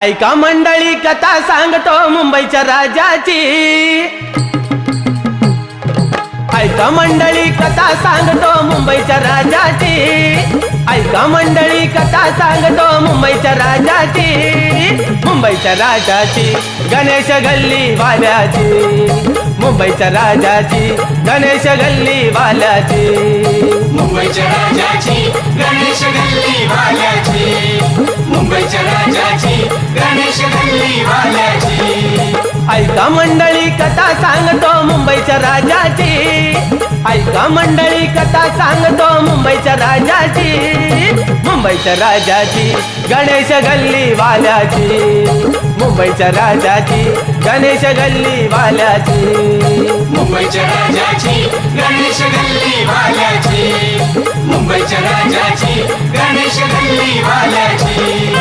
ऐका मंडळी कथा सांगतो मुंबईच्या राजाची। ऐका मंडळी कथा सांगतो मुंबईच्या राजाची। ऐका मंडळी कथा सांगतो मुंबईच्या राजाची। मुंबईच्या राजाची गणेश गल्ली वाल्याची। मुंबईच्या राजाची गणेश गल्ली वाल्याची। मुंबईच्या राजाची गणेश गल्ली वाल्याची। मुंबईच्या राजाची गणेश गल्ली वाल्याची। ऐका मंडळी कथा सांगतो मुंबईच्या राजाची। ऐका मंडळी कथा सांगतो मुंबईच्या राजाची। मुंबईच्या राजाची गणेश गल्ली वाल्याची। मुंबईच्या राजाची गणेश गल्ली वाल्याची। मुंबईच्या राजाची गणेश गल्ली वाल्याची। मुंबईच्या राजाची गणेश गल्ली वाल्याची।